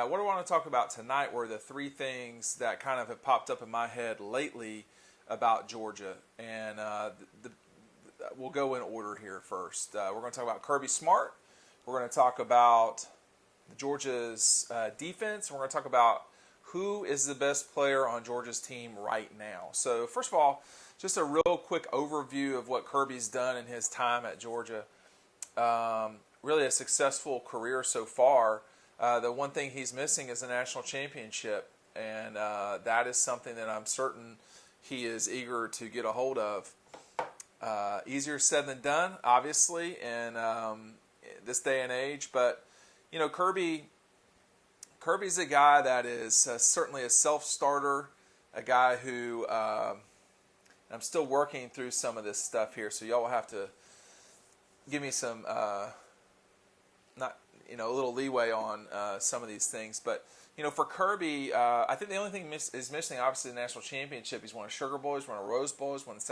what I want to talk about tonight were the three things that kind of have popped up in my head lately about Georgia. And we'll go in order here first. We're going to talk about Kirby Smart. We're going to talk about Georgia's defense. We're going to talk about who is the best player on Georgia's team right now. So first of all, just a real quick overview of what Kirby's done in his time at Georgia. Really a successful career so far. The one thing he's missing is a national championship, and that is something that I'm certain he is eager to get a hold of. Easier said than done, obviously, in this day and age. But you know, Kirby's a guy that is certainly a self-starter, a guy who I'm still working through some of this stuff here, so y'all will have to give me some a little leeway on some of these things. But you know, for Kirby, I think the only thing is missing, obviously, the national championship. He's won a Sugar Bowl, he's won a Rose Bowl, he's won the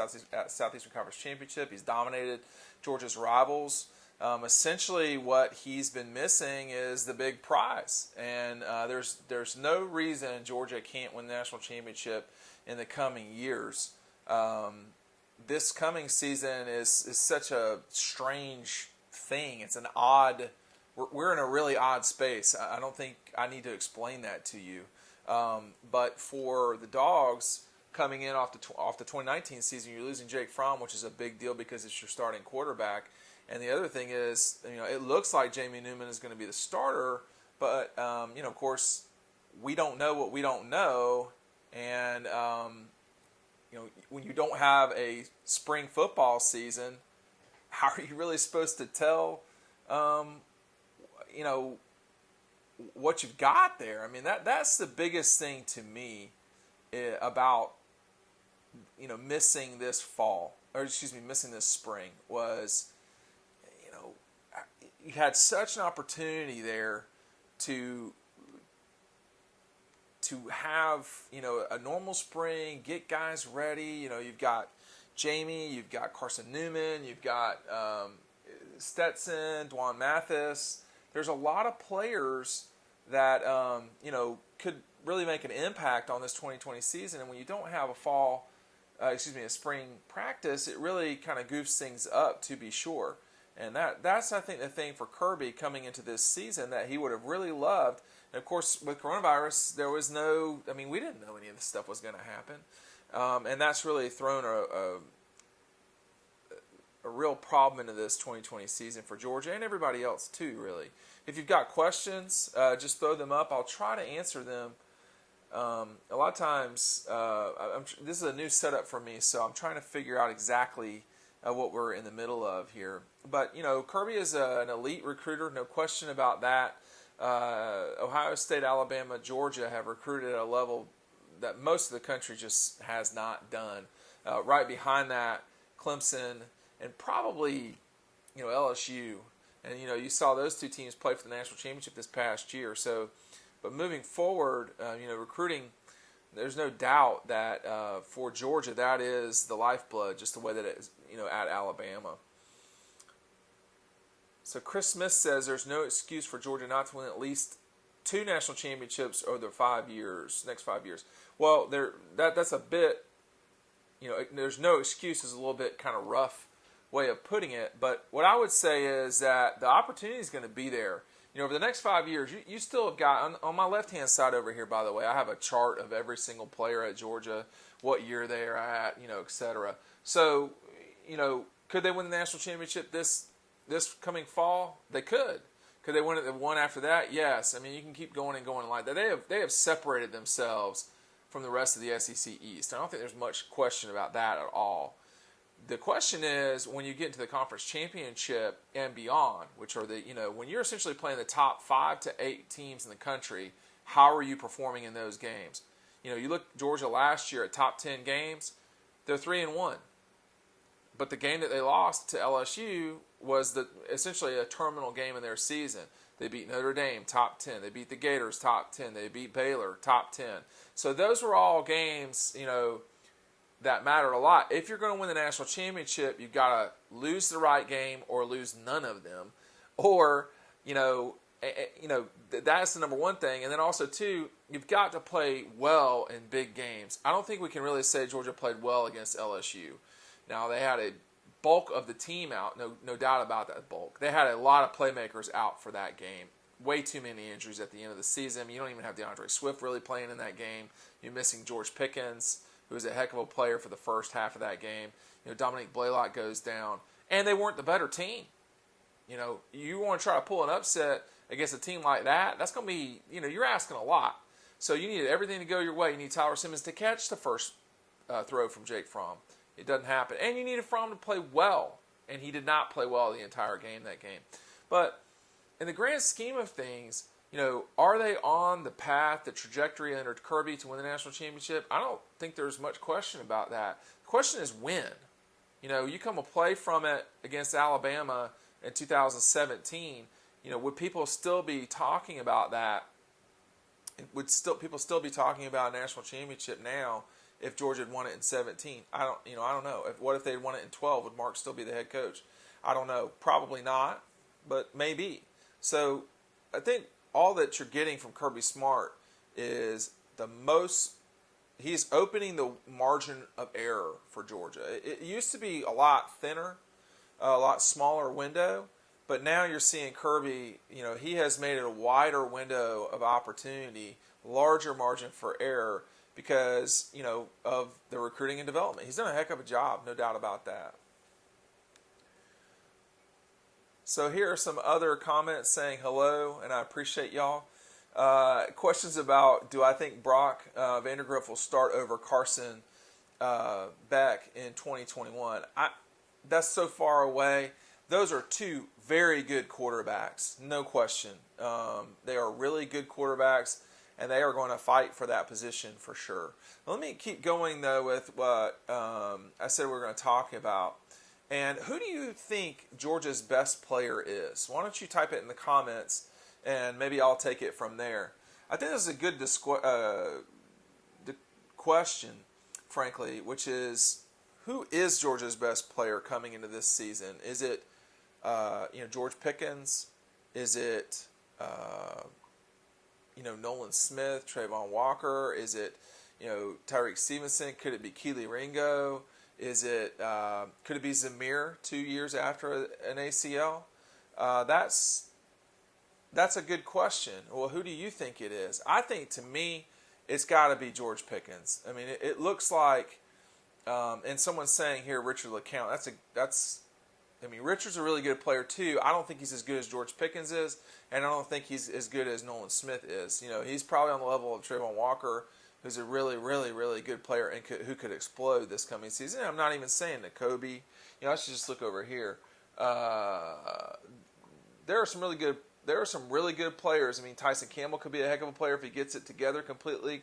Southeastern Conference Championship. He's dominated Georgia's rivals. Essentially, what he's been missing is the big prize, and there's no reason Georgia can't win the national championship in the coming years. This coming season is such a strange thing. It's an odd. We're in a really odd space. I don't think I need to explain that to you. But for the Dogs coming in off the 2019 season, you're losing Jake Fromm, which is a big deal because it's your starting quarterback. And the other thing is, you know, it looks like Jamie Newman is going to be the starter, but you know, of course, we don't know what we don't know, and you know, when you don't have a spring football season, how are you really supposed to tell? You know, what you've got there. I mean, that's the biggest thing to me about, you know, missing this missing this spring was, you know, you had such an opportunity there to have, you know, a normal spring, get guys ready. You know, you've got Jamie, you've got Carson Newman, you've got Stetson, Dwan Mathis. There's a lot of players that you know, could really make an impact on this 2020 season, and when you don't have a spring practice, it really kind of goofs things up, to be sure. And that's I think the thing for Kirby coming into this season that he would have really loved. And of course, with coronavirus, there was no. I mean, we didn't know any of this stuff was going to happen, and that's really thrown a real problem into this 2020 season for Georgia and everybody else too, really. If you've got questions, just throw them up. I'll try to answer them. A lot of times, this is a new setup for me, so I'm trying to figure out exactly what we're in the middle of here. But, you know, Kirby is an elite recruiter, no question about that. Ohio State, Alabama, Georgia have recruited at a level that most of the country just has not done. Right behind that, Clemson, and probably, you know, LSU. And, you know, you saw those two teams play for the national championship this past year. So, but moving forward, you know, recruiting, there's no doubt that for Georgia, that is the lifeblood, just the way that it is, you know, at Alabama. So Chris Smith says there's no excuse for Georgia not to win at least 2 national championships over the next 5 years. Well, that's a bit, you know, there's no excuse is a little bit kind of rough way of putting it, but what I would say is that the opportunity is going to be there. You know, over the next 5 years, you still have got, on my left-hand side over here, by the way, I have a chart of every single player at Georgia, what year they are at, you know, et cetera. So, you know, could they win the national championship this coming fall? They could. Could they win it the one after that? Yes. I mean, you can keep going and going like that. They have separated themselves from the rest of the SEC East. I don't think there's much question about that at all. The question is, when you get into the conference championship and beyond, which are the, you know, when you're essentially playing the top 5 to 8 teams in the country, how are you performing in those games? You know, you look at Georgia last year at top 10 games, they're 3-1. But the game that they lost to LSU was essentially a terminal game in their season. They beat Notre Dame, top 10. They beat the Gators, top 10. They beat Baylor, top 10. So those were all games, you know, that mattered a lot. If you're going to win the national championship, you've got to lose the right game or lose none of them. Or, you know, that's the number one thing. And then also, too, you've got to play well in big games. I don't think we can really say Georgia played well against LSU. Now, they had a bulk of the team out, no doubt about that bulk. They had a lot of playmakers out for that game. Way too many injuries at the end of the season. You don't even have DeAndre Swift really playing in that game. You're missing George Pickens, who was a heck of a player for the first half of that game. Dominique Blaylock goes down. And they weren't the better team. You want to try to pull an upset against a team like that, that's going to be, you're asking a lot. So you need everything to go your way. You need Tyler Simmons to catch the first throw from Jake Fromm. It doesn't happen. And you need Fromm to play well. And he did not play well the entire game, that game. But in the grand scheme of things, are they on the path, the trajectory under Kirby to win the national championship? I don't think there's much question about that. The question is when. You come a play from it against Alabama in 2017, would people still be talking about that? Would people still be talking about a national championship now if Georgia had won it in 17? I don't know. What if they'd won it in 12? Would Mark still be the head coach? I don't know. Probably not, but maybe. So I think all that you're getting from Kirby Smart is he's opening the margin of error for Georgia. It used to be a lot thinner, a lot smaller window, but now you're seeing Kirby, he has made it a wider window of opportunity, larger margin for error because, of the recruiting and development. He's done a heck of a job, no doubt about that. So here are some other comments saying hello, and I appreciate y'all. Questions about, do I think Brock Vandergrift will start over Carson Beck in 2021? That's so far away. Those are two very good quarterbacks, no question. They are really good quarterbacks, and they are going to fight for that position for sure. Let me keep going, though, with what I said we were going to talk about. And who do you think Georgia's best player is? Why don't you type it in the comments, and maybe I'll take it from there. I think this is a good question, frankly, which is, who is Georgia's best player coming into this season? Is it George Pickens? Is it Nolan Smith, Trayvon Walker? Is it Tyreek Stevenson? Could it be Keely Ringo? Is it could it be Zamir 2 years after an ACL? That's a good question. Well, who do you think it is? I think, to me, it's got to be George Pickens. I mean, it looks like, and someone's saying here, Richard LeCount. Richard's a really good player too. I don't think he's as good as George Pickens is, and I don't think he's as good as Nolan Smith is. He's probably on the level of Trayvon Walker, who's a really, really, really good player and who could explode this coming season. And I'm not even saying that Kobe. I should just look over here. There are some really good players. Tyson Campbell could be a heck of a player if he gets it together completely.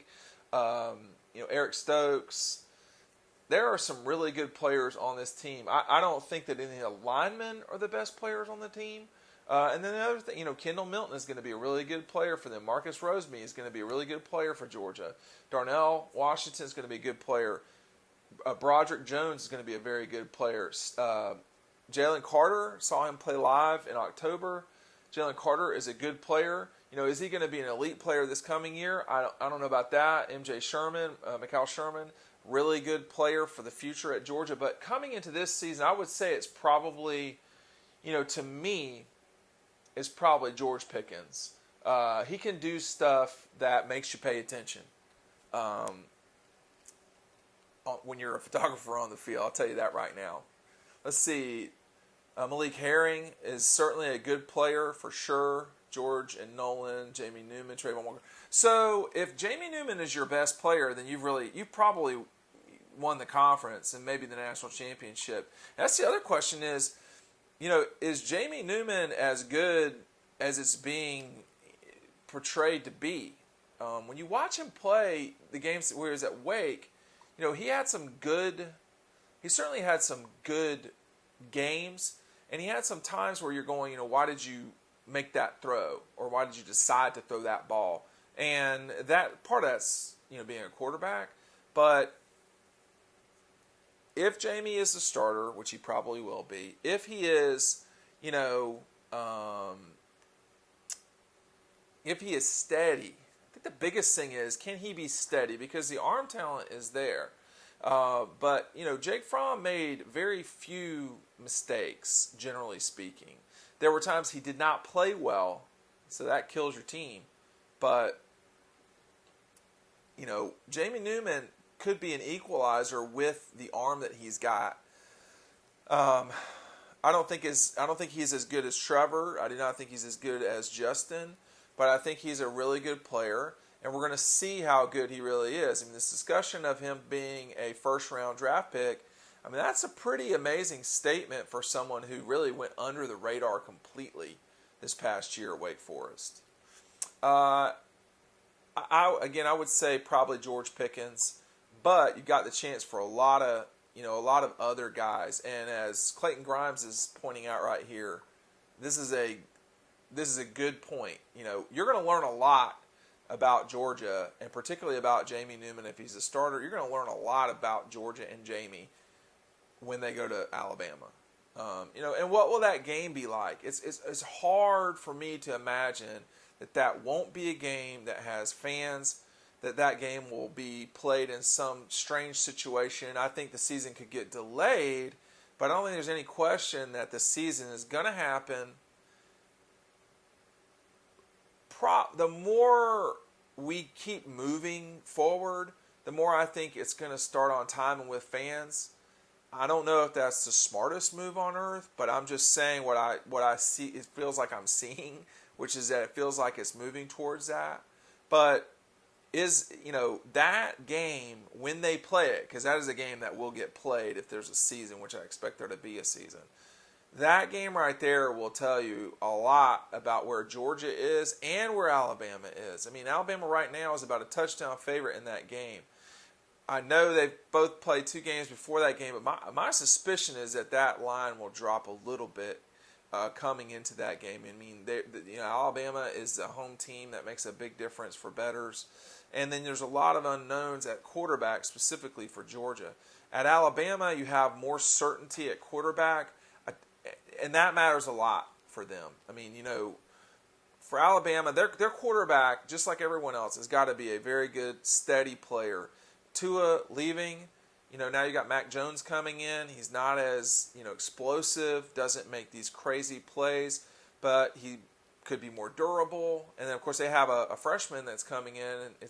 Eric Stokes. There are some really good players on this team. I don't think that any of the linemen are the best players on the team. And then the other thing, Kendall Milton is going to be a really good player for them. Marcus Rosemy is going to be a really good player for Georgia. Darnell Washington is going to be a good player. Broderick Jones is going to be a very good player. Jalen Carter, saw him play live in October. Jalen Carter is a good player. Is he going to be an elite player this coming year? I don't know about that. MJ Sherman, Mikal Sherman, really good player for the future at Georgia. But coming into this season, I would say it's probably, to me, is probably George Pickens. He can do stuff that makes you pay attention when you're a photographer on the field. I'll tell you that right now. Let's see. Malik Herring is certainly a good player for sure. George and Nolan, Jamie Newman, Trayvon Walker. So if Jamie Newman is your best player, then you've probably won the conference and maybe the national championship. And that's the other question is, is Jamie Newman as good as it's being portrayed to be? When you watch him play the games where he was at Wake, he certainly had some good games, and he had some times where you're going, why did you make that throw, or why did you decide to throw that ball? And that part of that's being a quarterback. But if Jamie is the starter, which he probably will be, if he is if he is steady, I think the biggest thing is, can he be steady? Because the arm talent is there. But, Jake Fromm made very few mistakes, generally speaking. There were times he did not play well, so that kills your team. But, Jamie Newman could be an equalizer with the arm that he's got. I don't think he's as good as Trevor. I do not think he's as good as Justin. But I think he's a really good player. And we're going to see how good he really is. I mean, this discussion of him being a first-round draft pick, I mean, that's a pretty amazing statement for someone who really went under the radar completely this past year at Wake Forest. I would say probably George Pickens, but you got the chance for a lot of other guys. And as Clayton Grimes is pointing out right here, this is a good point. You're going to learn a lot about Georgia, and particularly about Jamie Newman if he's a starter. You're going to learn a lot about Georgia and Jamie when they go to Alabama. And what will that game be like? It's hard for me to imagine that won't be a game that has fans, that game will be played in some strange situation. I think the season could get delayed, but I don't think there's any question that the season is going to happen. The more we keep moving forward, the more I think it's going to start on time and with fans. I don't know if that's the smartest move on earth, but I'm just saying what I see. It feels like I'm seeing, which is that it feels like it's moving towards that. But that game, when they play it, because that is a game that will get played if there's a season, which I expect there to be a season. That game right there will tell you a lot about where Georgia is and where Alabama is. I mean, Alabama right now is about a touchdown favorite in that game. I know they've both played 2 games before that game, but my suspicion is that line will drop a little bit coming into that game. I mean, Alabama is a home team that makes a big difference for bettors. And then there's a lot of unknowns at quarterback, specifically for Georgia. At Alabama, you have more certainty at quarterback. And that matters a lot for them. I mean, for Alabama, their quarterback, just like everyone else, has got to be a very good, steady player. Tua leaving, now you got Mac Jones coming in. He's not as, explosive, doesn't make these crazy plays, but he could be more durable. And then, of course, they have a freshman that's coming in. And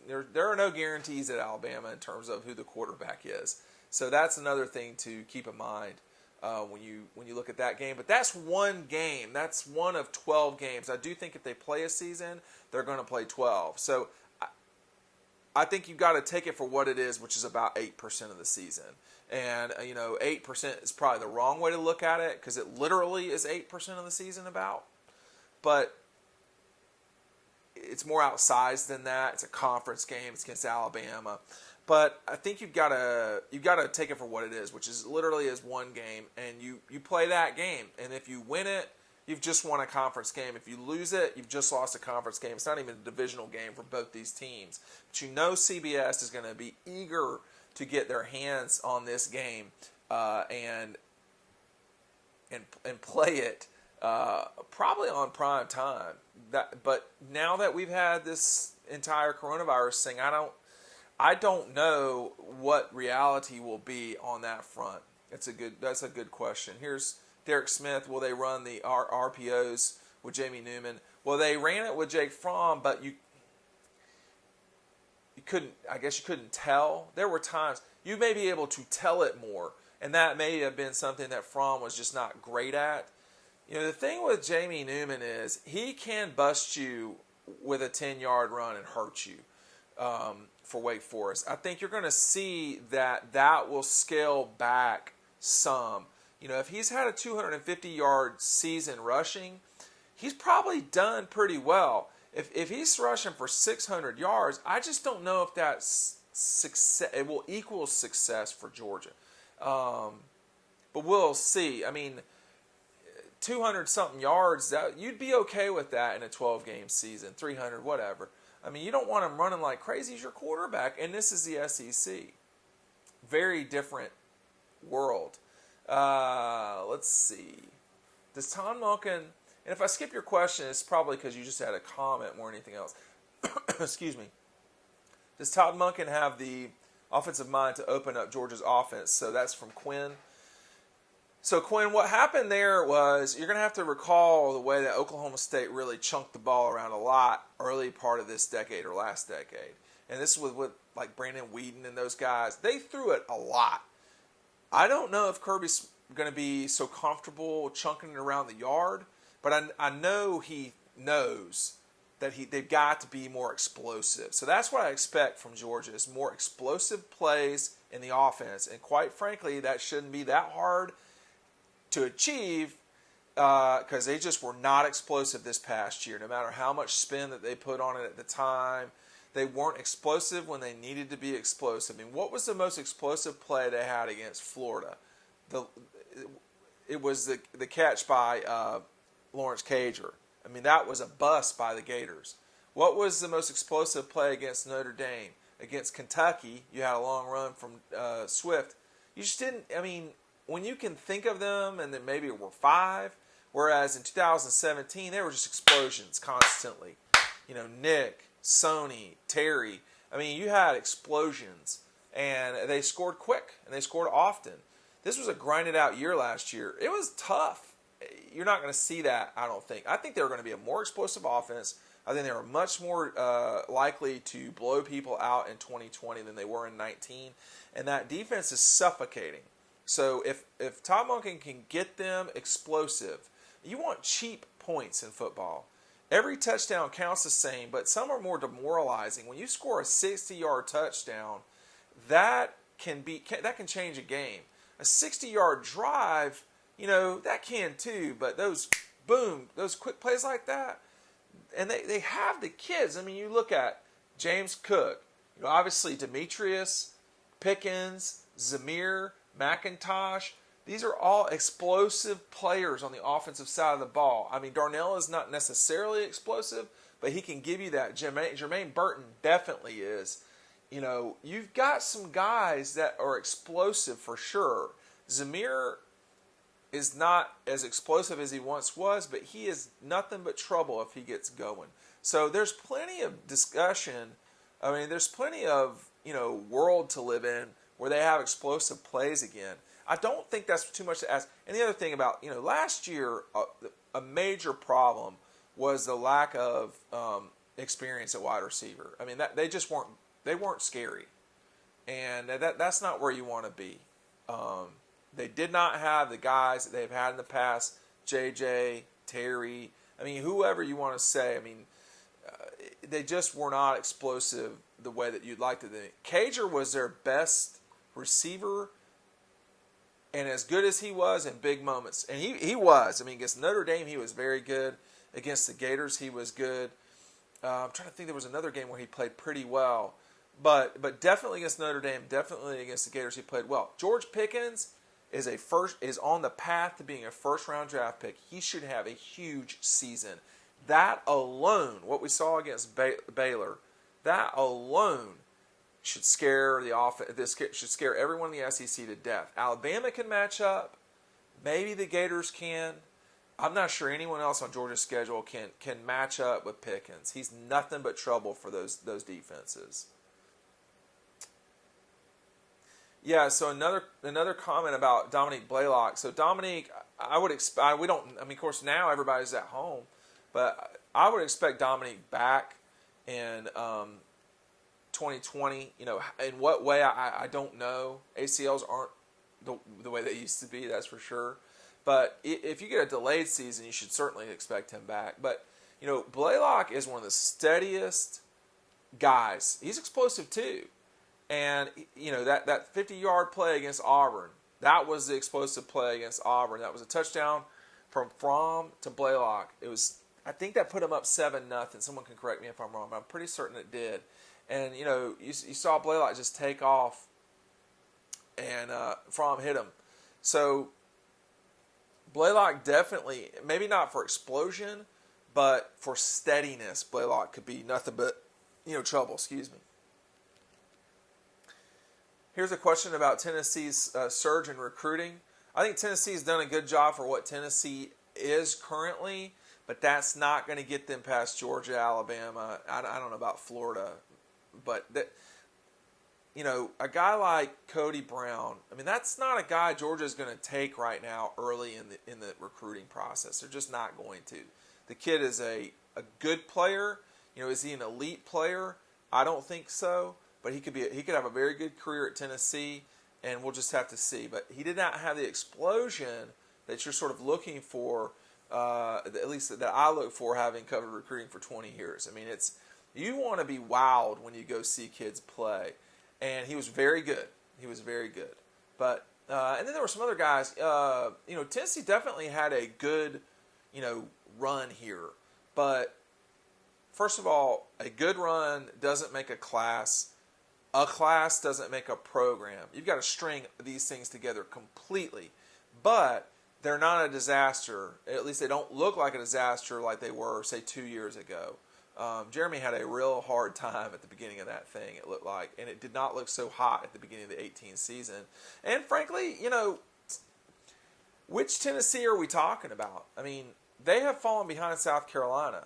there are no guarantees at Alabama in terms of who the quarterback is. So that's another thing to keep in mind. When you look at that game. But that's one game. That's one of 12 games. I do think if they play a season, they're going to play 12. So I think you've got to take it for what it is, which is about 8% of the season. And, 8% is probably the wrong way to look at it because it literally is 8% of the season about. But it's more outsized than that. It's a conference game. It's against Alabama. But I think you've got to take it for what it is, which is literally is one game, and you play that game. And if you win it, you've just won a conference game. If you lose it, you've just lost a conference game. It's not even a divisional game for both these teams. But CBS is going to be eager to get their hands on this game and play it probably on prime time. But now that we've had this entire coronavirus thing, I don't know what reality will be on that front. That's a good question. Here's Derek Smith. Will they run the RPOs with Jamie Newman? Well, they ran it with Jake Fromm, but you couldn't. I guess you couldn't tell. There were times you may be able to tell it more, and that may have been something that Fromm was just not great at. The thing with Jamie Newman is he can bust you with a 10-yard run and hurt you. For Wake Forest, I think you're going to see that will scale back some. If he's had a 250-yard season rushing, he's probably done pretty well. If he's rushing for 600 yards, I just don't know if that's success. It will equal success for Georgia, but we'll see. I mean, 200-something yards, you'd be okay with that in a 12-game season, 300, whatever. I mean, you don't want him running like crazy. He's your quarterback, and this is the SEC. Very different world. Let's see. Does Tom Monken And if I skip your question, it's probably because you just had a comment more than anything else. Excuse me. Does Todd Monken have the offensive mind to open up Georgia's offense? So that's from Quinn. So, Quinn, what happened there was you're going to have to recall the way that Oklahoma State really chunked the ball around a lot early part of this decade or last decade. And this was with like Brandon Whedon and those guys. They threw it a lot. I don't know if Kirby's going to be so comfortable chunking it around the yard, but I know he knows that they've got to be more explosive. So that's what I expect from Georgia is more explosive plays in the offense. And quite frankly, that shouldn't be that hard to achieve because they just were not explosive this past year. No matter how much spin that they put on it at the time, they weren't explosive when they needed to be explosive. I mean, what was the most explosive play they had against Florida? It was the catch by Lawrence Cager. I mean, that was a bust by the Gators. What was the most explosive play against Notre Dame? Against Kentucky, you had a long run from Swift. You just didn't, I mean, when you can think of them, and then maybe it were 5, whereas in 2017, they were just explosions constantly. You know, Nick, Sony, Terry. I mean, you had explosions, and they scored quick, and they scored often. This was a grinded-out year last year. It was tough. You're not going to see that, I don't think. I think they were going to be a more explosive offense. I think they were much more likely to blow people out in 2020 than they were in 19. And that defense is suffocating. So if Todd Monken can get them explosive, you want cheap points in football. Every touchdown counts the same, but some are more demoralizing. When you score a 60-yard touchdown, that can change a game. A 60-yard drive, you know, that can too, but those quick plays like that, and they have the kids. I mean, you look at James Cook, you know, obviously Demetrius, Pickens, Zamir, McIntosh. These are all explosive players on the offensive side of the ball. I mean, Darnell is not necessarily explosive, but he can give you that. Jermaine Burton definitely is. You know, you've got some guys that are explosive for sure. Zamir is not as explosive as he once was, but he is nothing but trouble if he gets going. So there's plenty of discussion. I mean, there's plenty of, you know, world to live in where they have explosive plays again. I don't think that's too much to ask. And the other thing about, you know, last year, a major problem was the lack of experience at wide receiver. I mean, they weren't scary. And that's not where you want to be. They did not have the guys that they've had in the past, JJ, Terry, I mean, whoever you want to say. I mean, they just were not explosive the way that you'd like to think. Cager was their best receiver, and as good as he was in big moments, and he was. I mean, against Notre Dame, he was very good. Against the Gators, he was good. I'm trying to think, there was another game where he played pretty well. But definitely against Notre Dame, definitely against the Gators, he played well. George Pickens is on the path to being a first-round draft pick. He should have a huge season. That alone, what we saw against Baylor, that alone should scare the offense. This should scare everyone in the SEC to death. Alabama can match up. Maybe the Gators can. I'm not sure anyone else on Georgia's schedule can match up with Pickens. He's nothing but trouble for those defenses. Yeah, so another comment about Dominique Blaylock. So Dominique, I would expect, we don't, I mean, of course now everybody's at home, but I would expect Dominique back in 2020. You know, in what way, I don't know. ACLs aren't the way they used to be, that's for sure. But if you get a delayed season, you should certainly expect him back. But, you know, Blaylock is one of the steadiest guys. He's explosive too. And, you know, that 50-yard play against Auburn, that was the explosive play against Auburn. That was a touchdown from Fromm to Blaylock. It was, I think that put him up 7-0. Someone can correct me if I'm wrong, but I'm pretty certain it did. And, you know, you saw Blaylock just take off, and Fromm hit him. So Blaylock definitely, maybe not for explosion, but for steadiness, Blaylock could be nothing but, you know, trouble. Excuse me. Here's a question about Tennessee's surge in recruiting. I think Tennessee's done a good job for what Tennessee is currently, but that's not going to get them past Georgia, Alabama. I don't know about Florida, but a guy like Cody Brown, I mean, that's not a guy Georgia is going to take right now early in the recruiting process. They're just not going to. The kid is a good player. Is he an elite player? I don't think so, but he could have a very good career at Tennessee, and we'll just have to see. But he did not have the explosion that you're sort of looking for, at least that I look for, having covered recruiting for 20 years. I mean, you want to be wowed when you go see kids play, and he was very good. He was very good. But and then there were some other guys. Tennessee definitely had a good, run here, but first of all, a good run doesn't make a class. A class doesn't make a program. You've got to string these things together completely. But they're not a disaster. At least they don't look like a disaster like they were, say, 2 years ago. Jeremy had a real hard time at the beginning of that thing, it looked like. And it did not look so hot at the beginning of the 18 season. And frankly, which Tennessee are we talking about? I mean, they have fallen behind South Carolina.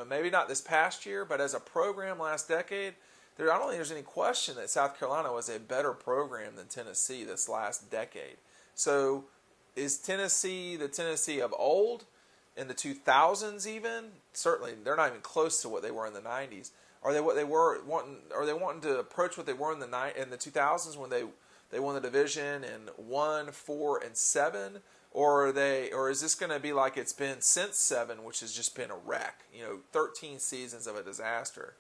Maybe not this past year, but as a program last decade, I don't think there's any question that South Carolina was a better program than Tennessee this last decade. So is Tennessee the Tennessee of old in the 2000s even? Certainly, they're not even close to what they were in the 90s. Are they what they were wanting? Are they wanting to approach what they were in the 2000s when they won the division and 1, 4, and 7? Or is this going to be like it's been since 7, which has just been a wreck? 13 seasons of a disaster.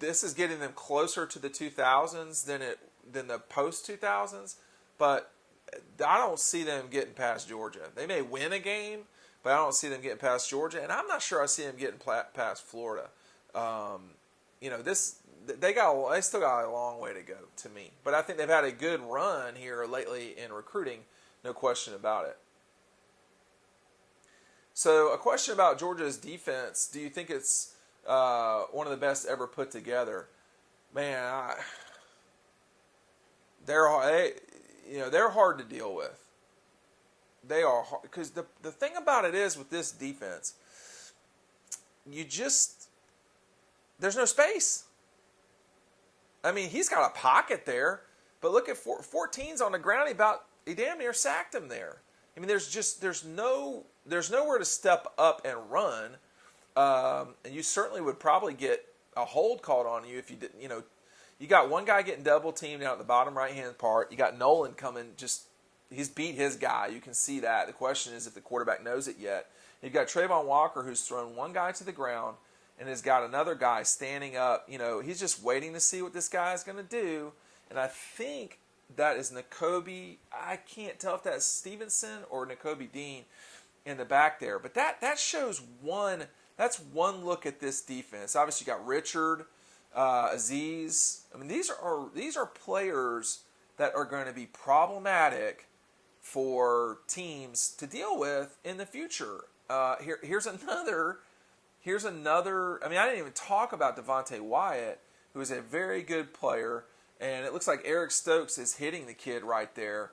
This is getting them closer to the 2000s than the post 2000s, but I don't see them getting past Georgia. They may win a game, but I don't see them getting past Georgia, and I'm not sure I see them getting past Florida. They still got a long way to go to me, but I think they've had a good run here lately in recruiting. No question about it. So a question about Georgia's defense. Do you think it's one of the best ever put together? Man, they're hard to deal with. They are hard, because the thing about it is with this defense, there's no space. I mean, he's got a pocket there, but look at 14's on the ground. He damn near sacked him there. I mean, there's nowhere to step up and run, and you certainly would probably get a hold called on you if you didn't. You got one guy getting double teamed out in the bottom right hand part. You got Nolan coming, he's beat his guy. You can see that. The question is if the quarterback knows it yet. You've got Trayvon Walker, who's thrown one guy to the ground and has got another guy standing up. He's just waiting to see what this guy is going to do, and I think that is Nakobe. I can't tell if that's Stevenson or Nakobe Dean in the back there. But that shows that's one look at this defense. Obviously, you got Richard, Aziz. I mean, these are players that are going to be problematic for teams to deal with in the future. Here's another. I mean, I didn't even talk about Devontae Wyatt, who is a very good player. And it looks like Eric Stokes is hitting the kid right there.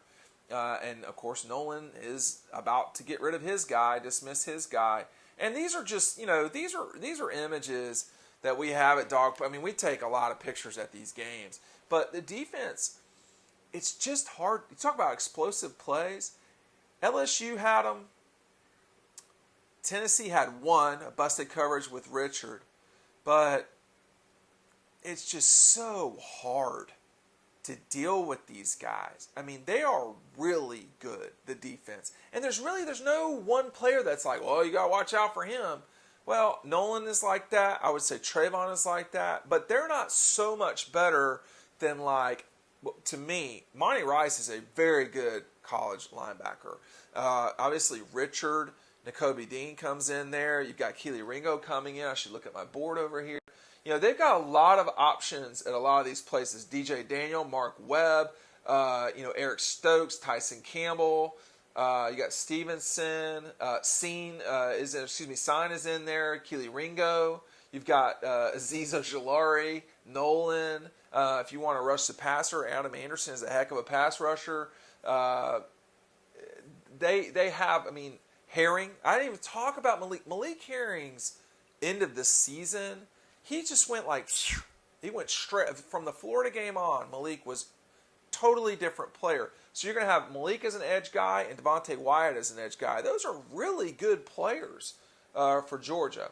And, of course, Nolan is about to get rid of his guy, dismiss his guy. And these are just, these are images that we have at Dawg. I mean, we take a lot of pictures at these games. But the defense, it's just hard. You talk about explosive plays. LSU had them. Tennessee had one, a busted coverage with Richard. But it's just so hard to deal with these guys. I mean, they are really good, the defense. And there's no one player that's like, well, you got to watch out for him. Well, Nolan is like that. I would say Trayvon is like that. But they're not so much better than, to me, Monty Rice is a very good college linebacker. Obviously, Richard, Nakobe Dean comes in there. You've got Keely Ringo coming in. I should look at my board over here. They've got a lot of options at a lot of these places. DJ Daniel, Mark Webb, Eric Stokes, Tyson Campbell. You got Stevenson. Sign is in there. Keely Ringo. You've got Aziz Ojulari, Nolan. If you want to rush the passer, Adam Anderson is a heck of a pass rusher. They have, Herring. I didn't even talk about Malik. Malik Herring's end of the season, he just went like, he went straight from the Florida game on. Malik was totally different player. So you're going to have Malik as an edge guy and Devontae Wyatt as an edge guy. Those are really good players for Georgia.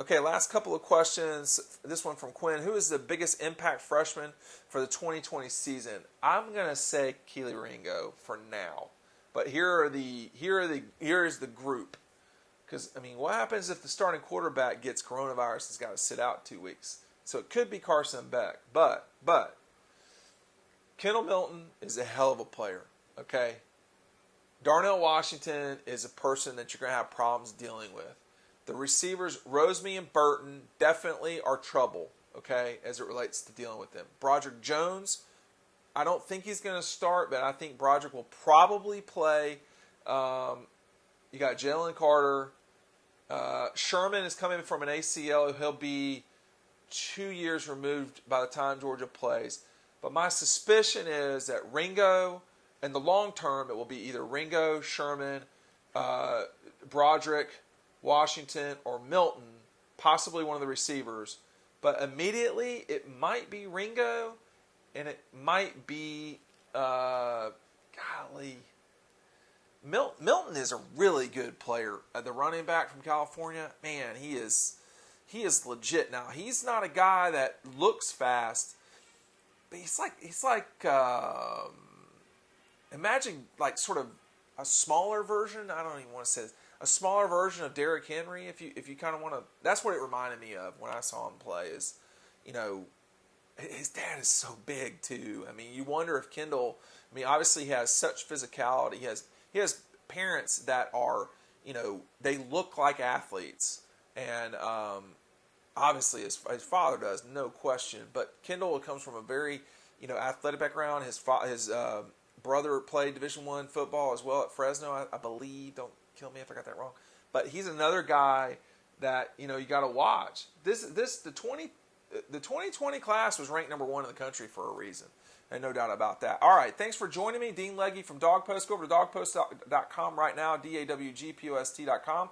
Okay, last couple of questions. This one from Quinn. Who is the biggest impact freshman for the 2020 season? I'm going to say Keely Ringo for now. But here is the group. Because, I mean, what happens if the starting quarterback gets coronavirus and has got to sit out 2 weeks? So it could be Carson Beck. But Kendall Milton is a hell of a player, okay? Darnell Washington is a person that you're going to have problems dealing with. The receivers, Rosemy and Burton, definitely are trouble, okay, as it relates to dealing with them. Broderick Jones, I don't think he's going to start, but I think Broderick will probably play. You got Jalen Carter. Sherman is coming from an ACL. He'll be 2 years removed by the time Georgia plays. But my suspicion is that Ringo, in the long term, it will be either Ringo, Sherman, Broderick, Washington, or Milton, possibly one of the receivers. But immediately, it might be Ringo, and it might be, Milton is a really good player. The running back from California, man, he is legit. Now, he's not a guy that looks fast, but he's like imagine like sort of a smaller version. I don't even want to say this, a smaller version of Derrick Henry. If you kind of want to, that's what it reminded me of when I saw him play. Is, you know, his dad is so big too. I mean, you wonder if Kendall. I mean, obviously he has such physicality. He has parents that are, you know, they look like athletes, and obviously his father does, no question. But Kendall comes from a very, you know, athletic background. His brother played Division I football as well at Fresno, I believe. Don't kill me if I got that wrong. But he's another guy that, you know, you got to watch. The 2020 class was ranked number 1 in the country for a reason. And no doubt about that. All right, thanks for joining me. Dean Legge from Dawg Post. Go over to dawgpost.com right now, DAWGPOST.com.